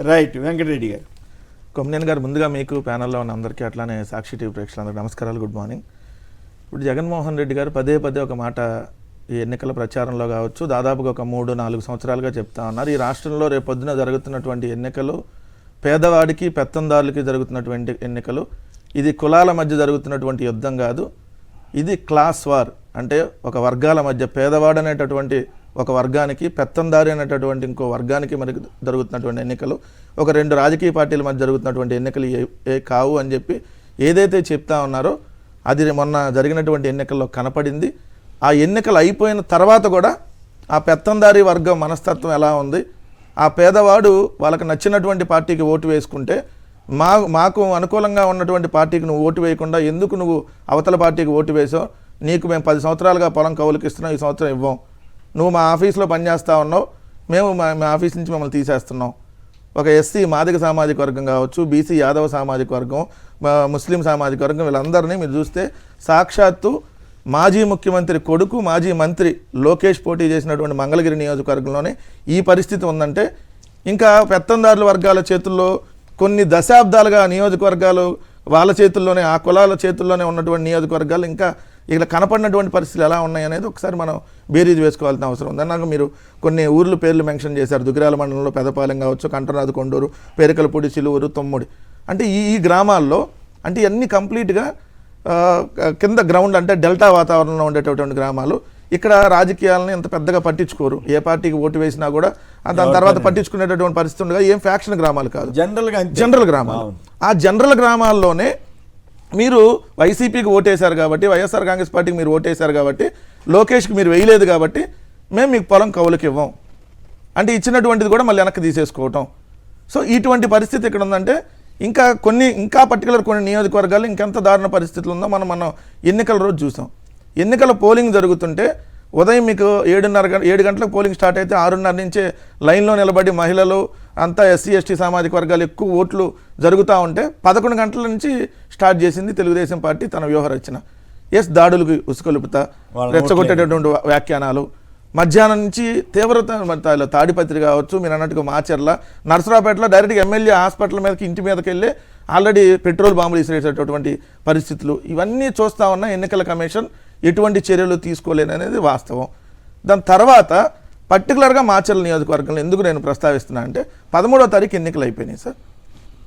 Right. Venkatareddy గారు. కొమ్మినేని గారు, ముందుగా మీకు ప్యానల్లో ఉన్న అందరికీ అట్లానే సాక్షి టీవీ ప్రేక్షకులందరికీ నమస్కారాలు, గుడ్ మార్నింగ్. ఇప్పుడు జగన్మోహన్ రెడ్డి గారు పదే ఒక మాట ఈ ఎన్నికల ప్రచారంలో కావచ్చు దాదాపుగా ఒక 3-4 సంవత్సరాలుగా చెప్తా ఉన్నారు. ఈ రాష్ట్రంలో రేపు పొద్దున జరుగుతున్నటువంటి ఎన్నికలు పేదవాడికి పెత్తందారులకి జరుగుతున్నటువంటి ఎన్నికలు. ఇది కులాల మధ్య జరుగుతున్నటువంటి యుద్ధం కాదు, ఇది క్లాస్ వార్. అంటే ఒక వర్గాల మధ్య పేదవాడు అనేటటువంటి ఒక వర్గానికి, పెత్తందారి అనేటటువంటి ఇంకో వర్గానికి మరి జరుగుతున్నటువంటి ఎన్నికలు. ఒక 2 రాజకీయ పార్టీల మధ్య జరుగుతున్నటువంటి ఎన్నికలు ఏ కావు అని చెప్పి ఏదైతే చెప్తా ఉన్నారో అది మొన్న జరిగినటువంటి ఎన్నికల్లో కనపడింది. ఆ ఎన్నికలు అయిపోయిన తర్వాత కూడా ఆ పెత్తందారి వర్గం మనస్తత్వం ఎలా ఉంది, ఆ పేదవాడు వాళ్ళకి నచ్చినటువంటి పార్టీకి ఓటు వేసుకుంటే మాకు అనుకూలంగా ఉన్నటువంటి పార్టీకి నువ్వు ఓటు వేయకుండా ఎందుకు నువ్వు అవతల పార్టీకి ఓటు వేసావు, నీకు మేము 10 సంవత్సరాలుగా పొలం కౌలుకి ఇస్తున్నాం, ఈ సంవత్సరం ఇవ్వం, నువ్వు మా ఆఫీస్లో పనిచేస్తూ ఉన్నావు, మేము మా ఆఫీస్ నుంచి మిమ్మల్ని తీసేస్తున్నాం. ఒక ఎస్సీ మాదిగ సామాజిక వర్గం కావచ్చు, బీసీ యాదవ సామాజిక వర్గం, ముస్లిం సామాజిక వర్గం, వీళ్ళందరినీ మీరు చూస్తే సాక్షాత్తు మాజీ ముఖ్యమంత్రి కొడుకు మాజీ మంత్రి లోకేష్ పోటీ చేసినటువంటి మంగళగిరి నియోజకవర్గంలోనే ఈ పరిస్థితి ఉందంటే ఇంకా పెత్తందారుల వర్గాల చేతుల్లో కొన్ని దశాబ్దాలుగా నియోజకవర్గాలు వాళ్ళ చేతుల్లోనే, ఆ కులాల చేతుల్లోనే ఉన్నటువంటి నియోజకవర్గాలు ఇంకా ఇక్కడ కనపడినటువంటి పరిస్థితులు ఎలా ఉన్నాయి అనేది ఒకసారి మనం బేరీజ్ వేసుకోవాల్సిన అవసరం ఉంది. అన్నాక మీరు కొన్ని ఊర్ల పేర్లు మెన్షన్ చేశారు. దుగ్గిరాల మండలంలో పెదపాలెం కావచ్చు, కంటరాజు కొండూరు, పేరికలపూడి, చిలువురు, తొమ్ముడి. అంటే ఈ గ్రామాల్లో అంటే ఇవన్నీ కంప్లీట్గా కింద గ్రౌండ్ అంటే డెల్టా వాతావరణంలో ఉండేటటువంటి గ్రామాలు. ఇక్కడ రాజకీయాలని ఎంత పెద్దగా పట్టించుకోరు, ఏ పార్టీకి ఓటు వేసినా కూడా దాని తర్వాత పట్టించుకునేటటువంటి పరిస్థితి ఉండగా ఏం ఫ్యాక్షన్ గ్రామాలు కాదు, జనరల్ గ్రామాలు. ఆ జనరల్ గ్రామాల్లోనే మీరు వైసీపీకి ఓటేశారు కాబట్టి, వైఎస్ఆర్ కాంగ్రెస్ పార్టీకి మీరు ఓటేశారు కాబట్టి, లోకేష్కి మీరు వేయలేదు కాబట్టి మేము మీకు పొలం కౌలుకి ఇవ్వం అంటే ఇచ్చినటువంటిది కూడా మళ్ళీ వెనక్కి తీసేసుకోవటం. సో ఇటువంటి పరిస్థితి ఇక్కడ ఉందంటే ఇంకా పర్టికులర్ కొన్ని నియోజకవర్గాలు ఇంకెంత దారుణ పరిస్థితులు ఉందో మనం ఎన్నికల రోజు చూసాం. ఎన్నికల పోలింగ్ జరుగుతుంటే ఉదయం మీకు 7 గంటలకు పోలింగ్ స్టార్ట్ అయితే 6:30 నుంచే లైన్లో నిలబడి మహిళలు అంతా ఎస్సీ ఎస్టీ సామాజిక వర్గాలు ఎక్కువ ఓట్లు జరుగుతూ ఉంటే 11 గంటల నుంచి స్టార్ట్ చేసింది తెలుగుదేశం పార్టీ తన వ్యూహరచన. దాడులకు ఉసుకొలుపుతా, రెచ్చగొట్టేటటువంటి వ్యాఖ్యానాలు. మధ్యాహ్నం నుంచి తీవ్రత తాడిపత్రి కావచ్చు, మీరు అన్నట్టుగా మాచర్ల, నర్సరావుపేటలో డైరెక్ట్గా ఎమ్మెల్యే హాస్పిటల్ మీదకి ఇంటి మీదకి వెళ్ళి ఆల్రెడీ పెట్రోల్ బాంబులు విసిరేటటువంటి పరిస్థితులు ఇవన్నీ చూస్తూ ఉన్న ఎన్నికల కమిషన్ ఎటువంటి చర్యలు తీసుకోలేననేది వాస్తవం. దాని తర్వాత పర్టికులర్గా మాచర్ల నియోజకవర్గంలో ఎందుకు నేను ప్రస్తావిస్తున్నా అంటే 13వ తారీఖు ఎన్నికలు అయిపోయినాయి సార్.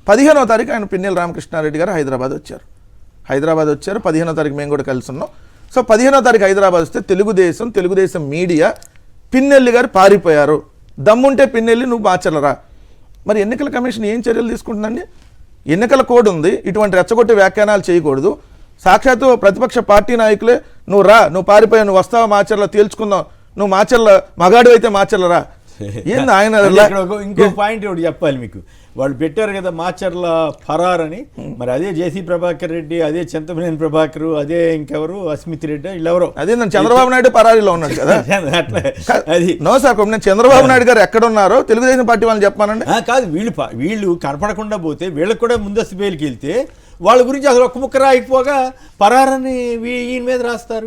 15వ తారీఖు ఆయన పిన్నెల రామకృష్ణారెడ్డి గారు హైదరాబాద్ వచ్చారు. 15వ తారీఖు మేము కూడా కలిసి ఉన్నాం. సో 15వ తారీఖు హైదరాబాద్ వస్తే తెలుగుదేశం మీడియా పిన్నెల్లి గారు పారిపోయారు, దమ్ముంటే పిన్నెల్లి నువ్వు మాచర్లరా. మరి ఎన్నికల కమిషన్ ఏం చర్యలు తీసుకుంటుందండి? ఎన్నికల కోడ్ ఉంది, ఇటువంటి రెచ్చగొట్టే వ్యాఖ్యానాలు చేయకూడదు. సాక్షాత్తు ప్రతిపక్ష పార్టీ నాయకులే నువ్వు పారిపోయావు, నువ్వు వస్తావా మాచర్ల తేల్చుకుందాం, నువ్వు మాచర్ల మగాడు అయితే మాచర్లరా. ఏంది ఆయన ఇంకో పాయింట్ ఒకటి చెప్పాలి మీకు. వాళ్ళు పెట్టారు కదా మాచర్ల ఫరార్ అని, మరి అదే జేసీ ప్రభాకర్ రెడ్డి, అదే చింతమనేని ప్రభాకర్, అదే ఇంకెవరు అస్మిత్ రెడ్డి, వీళ్ళెవరో. అదే చంద్రబాబు నాయుడు పరారీలో ఉన్నాడు కదా. అది నో సార్, నేను చంద్రబాబు నాయుడు గారు ఎక్కడ ఉన్నారో తెలుగుదేశం పార్టీ వాళ్ళని చెప్పానండి. కాదు, వీళ్ళు కనపడకుండా పోతే వీళ్ళకి కూడా ముందస్తు బెయిల్కి వెళ్తే వాళ్ళ గురించి అసలు ఒక్క ముక్క రాయకపోగా పరారని ఈయన మీద రాస్తారు.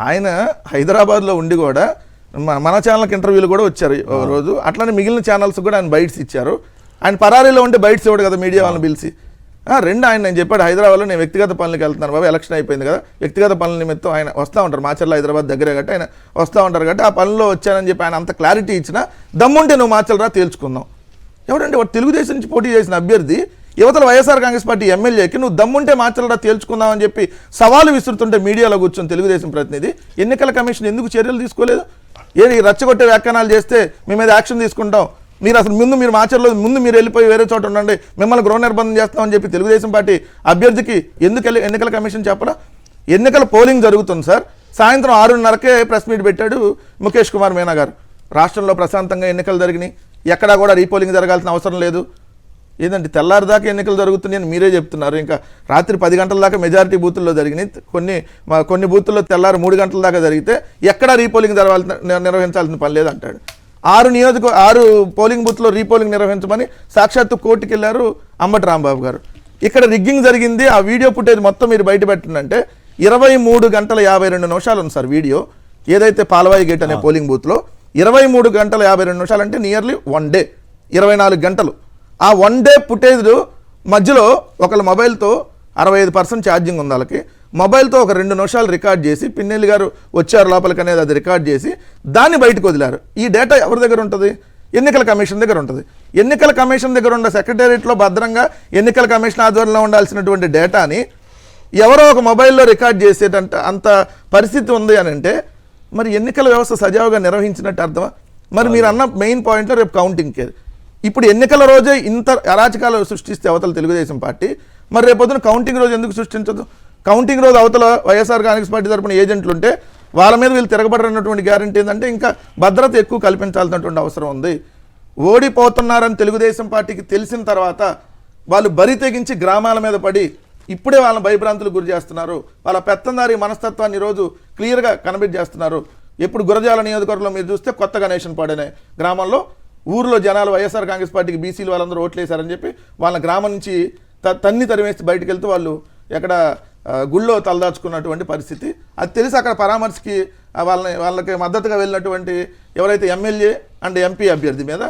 ఆయన హైదరాబాద్లో ఉండి కూడా మన ఛానల్కి ఇంటర్వ్యూలు కూడా వచ్చారు రోజు. అట్లానే మిగిలిన ఛానల్స్ కూడా ఆయన బైట్స్ ఇచ్చారు. ఆయన పరారీలో ఉంటే బైట్స్ ఇవ్వడు కదా మీడియా వాళ్ళని పిలిచి. నేను చెప్పాడు హైదరాబాద్లో నేను వ్యక్తిగత పనులకు వెళ్తున్నాను బాబు, ఎలక్షన్ అయిపోయింది కదా, వ్యక్తిగత పనుల నిమిత్తం ఆయన వస్తూ ఉంటారు. మాచర్ల హైదరాబాద్ దగ్గరే కాబట్టి ఆయన వస్తూ ఉంటారు కాబట్టి ఆ పనిలో వచ్చానని చెప్పి ఆయన అంత క్లారిటీ ఇచ్చినా దమ్ముంటే నువ్వు మాచర్లరా తేల్చుకుందాం. ఎవడంటే వాడు తెలుగుదేశం నుంచి పోటీ చేసిన అభ్యర్థి యువతల వైఎస్ఆర్ కాంగ్రెస్ పార్టీ ఎమ్మెల్యేకి నువ్వు దమ్ముంటే మాచర్లరా తేల్చుకుందాం అని చెప్పి సవాలు విసురుతుంటే మీడియాలో కూర్చొని తెలుగుదేశం ప్రతినిధి ఎన్నికల కమిషన్ ఎందుకు చర్యలు తీసుకోలేదు? రచ్చగొట్టే వ్యాఖ్యానాలు చేస్తే మీ మీద యాక్షన్ తీసుకుంటాం, మీరు అసలు మీరు మాచర్లో మీరు వెళ్ళిపోయి వేరే చోట ఉండండి, మిమ్మల్ని గృహ నిర్బంధం చేస్తామని చెప్పి తెలుగుదేశం పార్టీ అభ్యర్థికి ఎందుకు ఎన్నికల కమిషన్ చెప్పరా? ఎన్నికల పోలింగ్ జరుగుతుంది సార్. సాయంత్రం 6:30కే ప్రెస్ మీట్ పెట్టాడు ముఖేష్ కుమార్ మీనా గారు. రాష్ట్రంలో ప్రశాంతంగా ఎన్నికలు జరిగినాయి, ఎక్కడా కూడా రీపోలింగ్ జరగాల్సిన అవసరం లేదు. ఏదంటే తెల్లారిదాకా ఎన్నికలు జరుగుతున్నాయని మీరే చెప్తున్నారు. ఇంకా రాత్రి 10 గంటల దాకా మెజారిటీ బూతుల్లో జరిగినాయి, కొన్ని బూతుల్లో తెల్లారి 3 గంటల దాకా జరిగితే ఎక్కడా రీపోలింగ్ నిర్వహించాల్సిన పని లేదు అంటాడు. 6 పోలింగ్ బూత్లో రీపోలింగ్ నిర్వహించమని సాక్షాత్తు కోర్టుకి వెళ్ళారు అంబటి రాంబాబు గారు. ఇక్కడ రిగ్గింగ్ జరిగింది, ఆ వీడియో ఫుటేజ్ మొత్తం మీరు బయట పెట్టండి. 23 గంటల 52 నిమిషాలు ఉంది సార్ వీడియో. ఏదైతే పాలవాయి గేట్ అనే పోలింగ్ బూత్లో 23 గంటల 52 నిమిషాలు అంటే నియర్లీ 1 డే, 24 గంటలు. ఆ 1 డే ఫుటేజ్ మధ్యలో ఒకళ్ళ మొబైల్తో 65% ఛార్జింగ్ ఉంది వాళ్ళకి, మొబైల్తో ఒక 2 నిమిషాలు రికార్డ్ చేసి పిన్నెల్లి గారు వచ్చారు లోపలికి అనేది అది రికార్డ్ చేసి దాన్ని బయటకు వదిలారు. ఈ డేటా ఎవరి దగ్గర ఉంటుంది? ఎన్నికల కమిషన్ దగ్గర ఉంటుంది. ఎన్నికల కమిషన్ దగ్గర ఉన్న సెక్రటేరియట్లో భద్రంగా ఎన్నికల కమిషన్ ఆధ్వర్యంలో ఉండాల్సినటువంటి డేటాని ఎవరో ఒక మొబైల్లో రికార్డ్ చేసేటంత అంత పరిస్థితి ఉంది అని అంటే మరి ఎన్నికల వ్యవస్థ సజావుగా నిర్వహించినట్టు అర్థమా? మరి మీరు అన్న మెయిన్ పాయింట్లో రేపు కౌంటింగ్కి ఇప్పుడు ఎన్నికల రోజే ఇంత అరాచకాలు సృష్టిస్తే అవతల తెలుగుదేశం పార్టీ, మరి రేపొద్దున కౌంటింగ్ రోజు ఎందుకు సృష్టించదు? కౌంటింగ్ రోజు అవతల వైఎస్ఆర్ కాంగ్రెస్ పార్టీ తరపున ఏజెంట్లు ఉంటే వాళ్ళ మీద వీళ్ళు తిరగబడరన్నటువంటి గ్యారంటీ ఏంటంటే ఇంకా భద్రత ఎక్కువ కల్పించాల్సినటువంటి అవసరం ఉంది. ఓడిపోతున్నారని తెలుగుదేశం పార్టీకి తెలిసిన తర్వాత వాళ్ళు బరి తెగించి గ్రామాల మీద పడి ఇప్పుడే వాళ్ళని భయభ్రాంతులకు గురి చేస్తున్నారు. వాళ్ళ పెత్తందారి మనస్తత్వాన్ని ఈరోజు క్లియర్గా చేస్తున్నారు. ఎప్పుడు గురజాల నియోజకవర్గంలో మీరు చూస్తే కొత్త గణేషన్ పాడనే గ్రామంలో ఊరిలో జనాలు వైఎస్ఆర్ కాంగ్రెస్ పార్టీకి బీసీలు వాళ్ళందరూ ఓట్లేశారని చెప్పి వాళ్ళ గ్రామం నుంచి తన్ని తరిమేసి బయటకు వెళ్తూ వాళ్ళు ఎక్కడ గుళ్ళో తలదాచుకున్నటువంటి పరిస్థితి. అది తెలిసి అక్కడ పరామర్శకి వాళ్ళకి మద్దతుగా వెళ్ళినటువంటి ఎవరైతే ఎమ్మెల్యే అండ్ ఎంపీ అభ్యర్థి మీద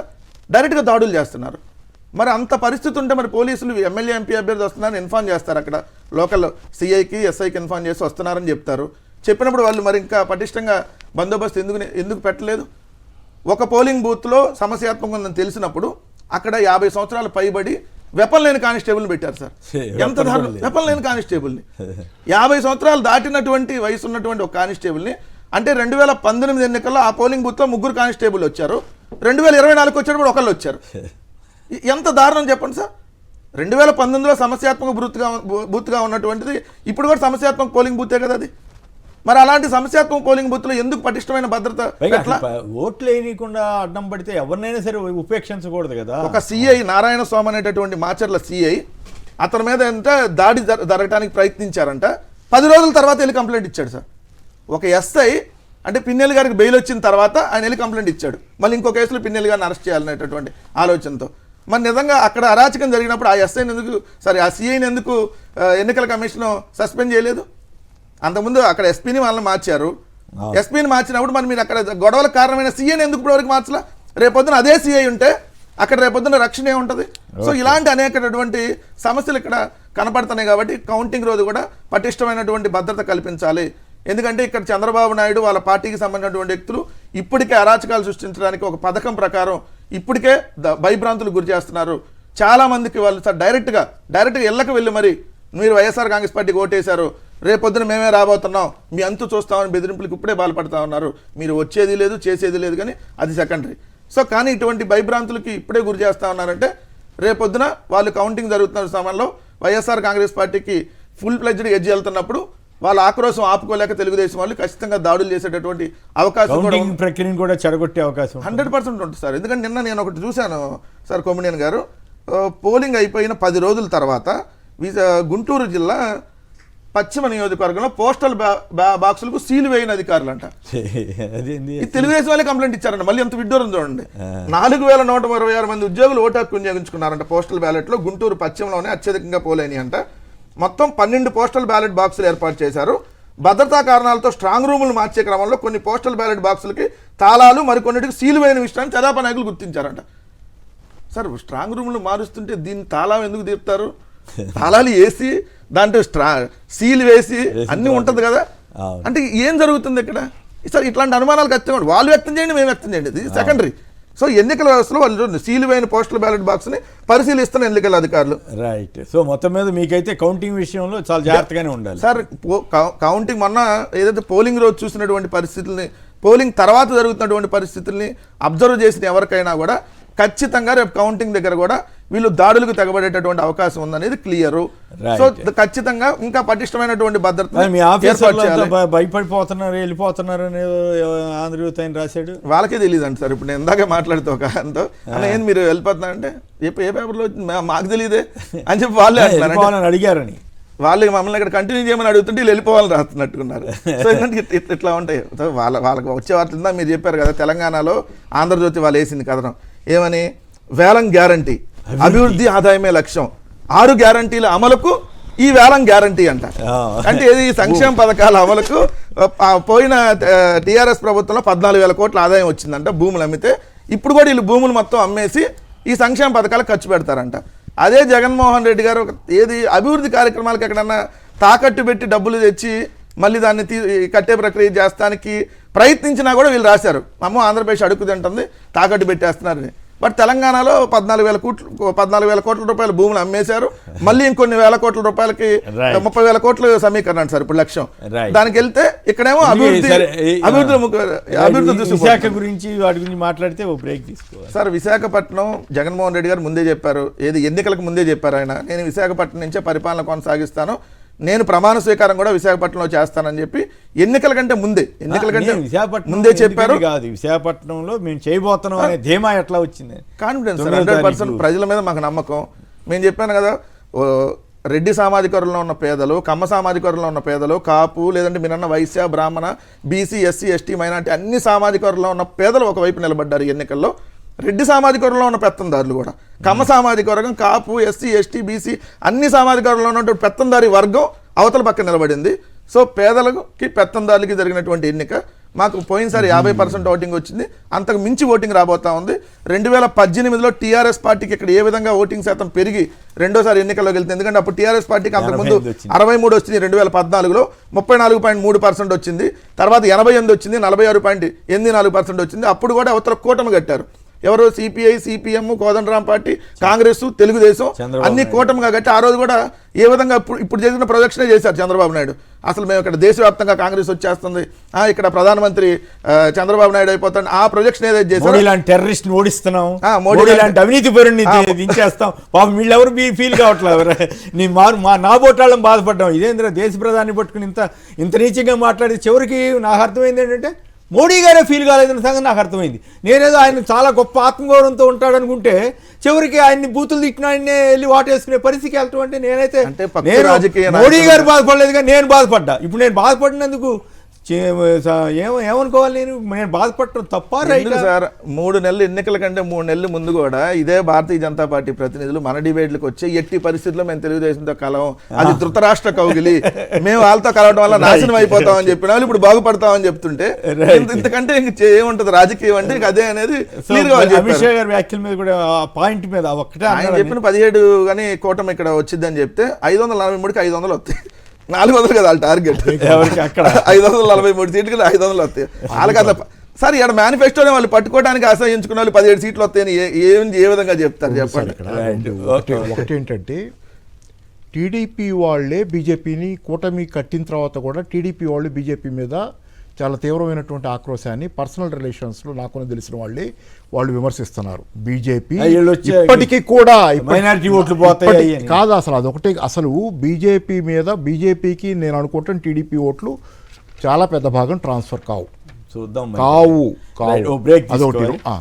డైరెక్ట్గా దాడులు చేస్తున్నారు. మరి అంత పరిస్థితి ఉంటే మరి పోలీసులు ఎమ్మెల్యే ఎంపీ అభ్యర్థి వస్తున్నారని ఇన్ఫార్మ్ చేస్తారు, అక్కడ లోకల్ సిఐకి ఎస్ఐకి ఇన్ఫార్మ్ చేసి వస్తున్నారని చెప్తారు. చెప్పినప్పుడు వాళ్ళు మరి ఇంకా పటిష్టంగా బందోబస్తు ఎందుకు పెట్టలేదు? ఒక పోలింగ్ బూత్లో సమస్యాత్మకం ఉందని తెలిసినప్పుడు అక్కడ 50 సంవత్సరాలు పైబడి వెపన్ లేని కానిస్టేబుల్ని పెట్టారు సార్. ఎంత దారుణం! వెపన్ లేని కానిస్టేబుల్ని 50 సంవత్సరాలు దాటినటువంటి వయసు ఉన్నటువంటి ఒక కానిస్టేబుల్ని, అంటే 2019 ఎన్నికల్లో ఆ పోలింగ్ బూత్లో 3 కానిస్టేబుల్ వచ్చారు, 2024 వచ్చేటప్పుడు ఒకళ్ళు వచ్చారు. ఎంత దారుణం చెప్పండి సార్. 2019లో సమస్యాత్మక బూత్గా ఉన్నటువంటిది ఇప్పుడు కూడా సమస్యాత్మక పోలింగ్ బూతే కదా అది. మరి అలాంటి సమస్యాత్మక పోలింగ్ బూత్లో ఎందుకు పటిష్టమైన భద్రత? ఓట్లు వేయకుండా అడ్డం పడితే ఎవరినైనా సరే ఉపేక్షించకూడదు కదా. ఒక సిఐ నారాయణ స్వామి అనేటటువంటి మాచర్ల సిఐ అతని మీద ఎంత దాడి జరగడానికి ప్రయత్నించారంట, 10 రోజుల తర్వాత వెళ్ళి కంప్లైంట్ ఇచ్చాడు సార్. ఒక ఎస్ఐ అంటే పిన్నెల్లి గారికి బెయిల్ వచ్చిన తర్వాత ఆయన వెళ్ళి కంప్లైంట్ ఇచ్చాడు, మళ్ళీ ఇంకో కేసులో పిన్నెల్లి గారిని అరెస్ట్ చేయాలనేటటువంటి ఆలోచనతో. మరి నిజంగా అక్కడ అరాచకం జరిగినప్పుడు ఆ ఎస్ఐని ఎందుకు ఆ సిఐని ఎందుకు ఎన్నికల కమిషన్ సస్పెండ్ చేయలేదు? అంతకుముందు అక్కడ ఎస్పీని వాళ్ళని మార్చారు. ఎస్పీని మార్చినప్పుడు మరి మీరు అక్కడ గొడవలకు కారణమైన సీఐని ఎందుకు ఇప్పటివరకు మార్చలా? రేపొద్దున అదే సీఐ ఉంటే అక్కడ రేపొద్దున రక్షణ ఏముంటుంది? సో ఇలాంటి అనేకటువంటి సమస్యలు ఇక్కడ కనపడుతున్నాయి. కాబట్టి కౌంటింగ్ రోజు కూడా పటిష్టమైనటువంటి భద్రత కల్పించాలి. ఎందుకంటే ఇక్కడ చంద్రబాబు నాయుడు వాళ్ళ పార్టీకి సంబంధించినటువంటి వ్యక్తులు ఇప్పటికే అరాచకాలు సృష్టించడానికి ఒక పథకం ప్రకారం ఇప్పటికే భయభ్రాంతులు గురి చేస్తున్నారు. చాలా మందికి వాళ్ళు సార్ డైరెక్ట్గా ఇళ్ళకి వెళ్ళి మరి మీరు వైఎస్ఆర్ కాంగ్రెస్ పార్టీకి ఓటేశారు, రేపొద్దున మేమే రాబోతున్నాం, మీ అంతు చూస్తామని బెదిరింపులకు ఇప్పుడే బాధపడతా ఉన్నారు. మీరు వచ్చేది లేదు చేసేది లేదు, కానీ అది సెకండరీ. సో కానీ ఇటువంటి భయభ్రాంతులకి ఇప్పుడే గురి చేస్తూ ఉన్నారంటే రేపొద్దున వాళ్ళు కౌంటింగ్ జరుగుతున్న సమయంలో వైఎస్ఆర్ కాంగ్రెస్ పార్టీకి ఫుల్ ప్లెడ్జ్డ్ ఎడ్జ్ వెళ్తున్నప్పుడు వాళ్ళ ఆక్రోశం ఆపుకోలేక తెలుగుదేశం వాళ్ళు ఖచ్చితంగా దాడులు చేసేటటువంటి అవకాశం ప్రక్రియను కూడా చెడగొట్టే అవకాశం 100% ఉంటుంది సార్. ఎందుకంటే నిన్న నేను ఒకటి చూశాను సార్, కొమ్మినేని గారు, పోలింగ్ అయిపోయిన 10 రోజుల తర్వాత గుంటూరు జిల్లా పశ్చిమ నియోజకవర్గంలో పోస్టల్ బాక్సులకు సీలు వేయని అధికారులు అంట. తెలుగుదేశం వాళ్ళే కంప్లైంట్ ఇచ్చారంట. మళ్ళీ ఎంత విడ్డూరం చూడండి, 4126 మంది ఉద్యోగులు ఓటు హక్కు వినియోగించుకున్నారంట పోస్టల్ బ్యాలెట్లో. గుంటూరు పశ్చిమలోనే అత్యధికంగా పోలేని అంట. మొత్తం 12 పోస్టల్ బ్యాలెట్ బాక్సులు ఏర్పాటు చేశారు. భద్రతా కారణాలతో స్ట్రాంగ్ రూములు మార్చే క్రమంలో కొన్ని పోస్టల్ బ్యాలెట్ బాక్సులకి తాళాలు మరికొన్నిటికి సీలు వేయని విషయాన్ని తెదేపా నాయకులు గుర్తించారంట. సార్ స్ట్రాంగ్ రూములు మారుస్తుంటే దీన్ని తాళం ఎందుకు తీపుతారు? తాళాలు వేసి దాంట్లో సీల్ వేసి అన్నీ ఉంటుంది కదా. అంటే ఏం జరుగుతుంది ఇక్కడ? సార్ ఇట్లాంటి అనుమానాలు ఖచ్చితంగా వాళ్ళు వ్యక్తం చేయండి, మేము వ్యక్తం చేయండి, ఇది సెకండరీ. సో ఎన్నికల వ్యవస్థలో వాళ్ళు సీలు వేయని పోస్టల్ బ్యాలెట్ బాక్స్ని పరిశీలిస్తున్న ఎన్నికల అధికారులు. రైట్. సో మొత్తం మీద మీకైతే కౌంటింగ్ విషయంలో చాలా జాగ్రత్తగానే ఉండాలి సార్. కౌంటింగ్ మొన్న ఏదైతే పోలింగ్ రోజు చూసినటువంటి పరిస్థితుల్ని, పోలింగ్ తర్వాత జరుగుతున్నటువంటి పరిస్థితుల్ని అబ్జర్వ్ చేసిన ఎవరికైనా కూడా ఖచ్చితంగా రేపు కౌంటింగ్ దగ్గర కూడా వీళ్ళు దాడులకు తెగబడేటటువంటి అవకాశం ఉందనేది క్లియర్. సో ఖచ్చితంగా ఇంకా పటిష్టమైనటువంటి భద్రత. మీ ఆఫీసర్లు భయపడిపోతున్నారు, వెళ్ళిపోతున్నారు అని ఆంధ్రజ్యోతి ఆయన రాశాడు. వాళ్ళకే తెలియదు అంట సార్. ఇప్పుడు నేను ఇందాకే మాట్లాడుతూ ఒక ఆయనతో, అన్న ఏం మీరు వెళ్ళిపోతున్నారంటే ఏ పేపర్లో మాకు తెలియదే అని చెప్పి వాళ్ళే అడిగారని వాళ్ళు మమ్మల్ని ఇక్కడ కంటిన్యూ చేయమని అడుగుతుంటే వీళ్ళు వెళ్ళిపోవాలని రాస్తున్నట్టుకున్నారు. సో ఇట్లా ఉంటాయి వాళ్ళకి వచ్చే వార్తలు. మీరు చెప్పారు కదా తెలంగాణలో ఆంధ్రజ్యోతి వాళ్ళు వేసింది కథనం ఏమని, వేలం గ్యారంటీ, అభివృద్ధి ఆదాయమే లక్ష్యం, 6 గ్యారంటీల అమలుకు ఈ వేలం గ్యారంటీ అంట. అంటే ఏది సంక్షేమ పథకాల అమలుకు పోయిన టీఆర్ఎస్ ప్రభుత్వంలో 14,000 కోట్ల ఆదాయం వచ్చిందంట భూములు అమ్మితే. ఇప్పుడు కూడా వీళ్ళు భూములు మొత్తం అమ్మేసి ఈ సంక్షేమ పథకాలు ఖర్చు పెడతారంట. అదే జగన్మోహన్ రెడ్డి గారు ఏది అభివృద్ధి కార్యక్రమాలకు ఎక్కడన్నా తాకట్టు పెట్టి డబ్బులు తెచ్చి మళ్ళీ దాన్ని కట్టే ప్రక్రియ చేస్తానికి ప్రయత్నించినా కూడా వీళ్ళు రాశారు, అమ్మో ఆంధ్రప్రదేశ్ అడుగు తింటుంది తాకట్టు పెట్టేస్తున్నారని. బట్ తెలంగాణలో 14,000 కోట్ల రూపాయల భూములు అమ్మేశారు, మళ్ళీ ఇంకొన్ని వేల కోట్ల రూపాయలకి 30,000 కోట్లు సమీకరణ సార్ ఇప్పుడు లక్ష్యం. దానికి వెళ్తే ఇక్కడేమో అభివృద్ధి విశాఖ గురించి వాటి గురించి మాట్లాడితే ఓ బ్రేక్ తీసుకోవాలి సార్. విశాఖపట్నం జగన్మోహన్ రెడ్డి గారు ముందే చెప్పారు, ఏది ఎన్నికలకు ముందే చెప్పారు ఆయన, నేను విశాఖపట్నం నుంచే పరిపాలన కొనసాగిస్తాను, నేను ప్రమాణ స్వీకారం కూడా విశాఖపట్నంలో చేస్తానని చెప్పి ఎన్నికల కంటే ముందే ముందే చెప్పారు. కాదు విశాఖపట్నంలో మేము చేయబోతున్నాం అనే ధీమా ఎట్లా వచ్చింది? కాన్ఫిడెన్స్ 100% ప్రజల మీద మాకు నమ్మకం. మేము చెప్పాను కదా, రెడ్డి సామాజిక వర్గంలో ఉన్న పేదలు, కమ్మ సామాజిక వర్గంలో ఉన్న పేదలు, కాపు లేదంటే మీరన్న వైశ్య బ్రాహ్మణ బీసీ ఎస్సీ ఎస్టీ మైనార్టీ అన్ని సామాజిక వర్గంలో ఉన్న పేదలు ఒకవైపు నిలబడ్డారు ఎన్నికల్లో. రెడ్డి సామాజిక వర్గంలో ఉన్న పెత్తందారులు కూడా, కమ్మ సామాజిక వర్గం, కాపు ఎస్సీ ఎస్టీ బీసీ అన్ని సామాజిక వర్గంలో ఉన్నటువంటి పెత్తందారి వర్గం అవతల పక్క నిలబడింది. సో పేదలకి పెత్తందారులకి జరిగినటువంటి ఎన్నిక మాకు పోయినసారి 50% ఓటింగ్ వచ్చింది, అంతకు మించి ఓటింగ్ రాబోతా ఉంది. 2018లో టీఆర్ఎస్ పార్టీకి ఇక్కడ ఏ విధంగా ఓటింగ్ శాతం పెరిగి రెండోసారి ఎన్నికల్లోకి వెళ్తుంది, ఎందుకంటే అప్పుడు టీఆర్ఎస్ పార్టీకి అంతకుముందు 63 వచ్చింది, 2014లో 34.3% వచ్చింది, తర్వాత 88 వచ్చింది, 46.84% వచ్చింది. అప్పుడు కూడా అవతల కూటమి కట్టారు, ఎవరు CPI CPM Kodandaram party Congress Telugu Desam అన్ని కూటమిగా కట్టి ఆ రోజు కూడా ఏ విధంగా ఇప్పుడు చేసిన ప్రొజెక్షనే చేశారు చంద్రబాబు నాయుడు. అసలు మేము ఇక్కడ దేశవ్యాప్తంగా కాంగ్రెస్ వచ్చేస్తుంది, ఇక్కడ ప్రధానమంత్రి చంద్రబాబు నాయుడు అయిపోతాడు, ఆ ప్రొజెక్షన్ ఏదైతే చేశారు, టెర్రరిస్ట్ ఓడిస్తున్నాం, మోడీ లాంటి అవినీతి పరుని దించేస్తాం, పాపం వీళ్ళెవరు ఫీల్ కావట్లేదు, నా బోటాళ్ళం బాధపడ్డాం, ఇదేంద్ర దేశ ప్రధాని పట్టుకుని ఇంత నీచంగా మాట్లాడి చివరికి నాకు అర్థమైంది ఏంటంటే మోడీ గారే ఫీల్ కాలేదన్న సంగతి నాకు అర్థమైంది. నేనేదో ఆయన చాలా గొప్ప ఆత్మగౌరవంతో ఉంటాడనుకుంటే చివరికి ఆయన్ని బూతులు తిట్టిన ఆయన్నే వెళ్ళి వాటేసుకునే పరిస్థితికి వెళ్తాం అంటే నేనైతే మోడీ గారు బాధపడలేదుగా నేను బాధపడ్డా. ఇప్పుడు నేను బాధపడినందుకు ఏమనుకోవాలి, నేను బాధపడటం తప్ప రైట్ సార్. 3 నెలలు ఎన్నికల కంటే 3 నెలలు ముందు కూడా ఇదే భారతీయ జనతా పార్టీ ప్రతినిధులు మన డిబేట్లకు వచ్చి ఎట్టి పరిస్థితుల్లో మేము తెలుగుదేశంతో కలవం, అది ధృతరాష్ట్ర కౌగిలి, మేము వాళ్ళతో కలవడం వల్ల నాశనం అయిపోతామని చెప్పిన వాళ్ళు ఇప్పుడు బాగుపడతామని చెప్తుంటే ఇంతకంటే ఏముంటది రాజకీయం అంటే అదే అనేది అమిత్ షా గారి వ్యాఖ్యల మీద కూడా పాయింట్ మీద ఒకటే ఆయన చెప్పిన 17 కానీ కూటమి ఇక్కడ వచ్చిందని చెప్తే 543కి 500 వస్తాయి, 400 కదా వాళ్ళ టార్గెట్, అక్కడ 543 సీట్లు కదా 500 వస్తాయి వాళ్ళకి. అట్లా సార్ ఇక్కడ మేనిఫెస్టోనే వాళ్ళు పట్టుకోవడానికి ఆశ్రయించుకున్న వాళ్ళు 17 సీట్లు వస్తాయని ఏ విధంగా చెప్తారు చెప్పండి. ఒకటేంటంటే టీడీపీ వాళ్ళే బీజేపీని కూటమి కట్టిన తర్వాత కూడా టీడీపీ వాళ్ళు బీజేపీ మీద చాలా తీవ్రమైనటువంటి ఆక్రోశాన్ని పర్సనల్ రిలేషన్స్లో నాకు తెలిసిన వాళ్ళు విమర్శిస్తున్నారు. బీజేపీ ఇప్పటికీ కూడా మైనారిటీ ఓట్లు పోతాయి కాదు, అసలు అదొకటి. అసలు బీజేపీకి నేను అనుకుంటాను టీడీపీ ఓట్లు చాలా పెద్ద భాగం ట్రాన్స్ఫర్ కావు. చూద్దాం అదొకటి.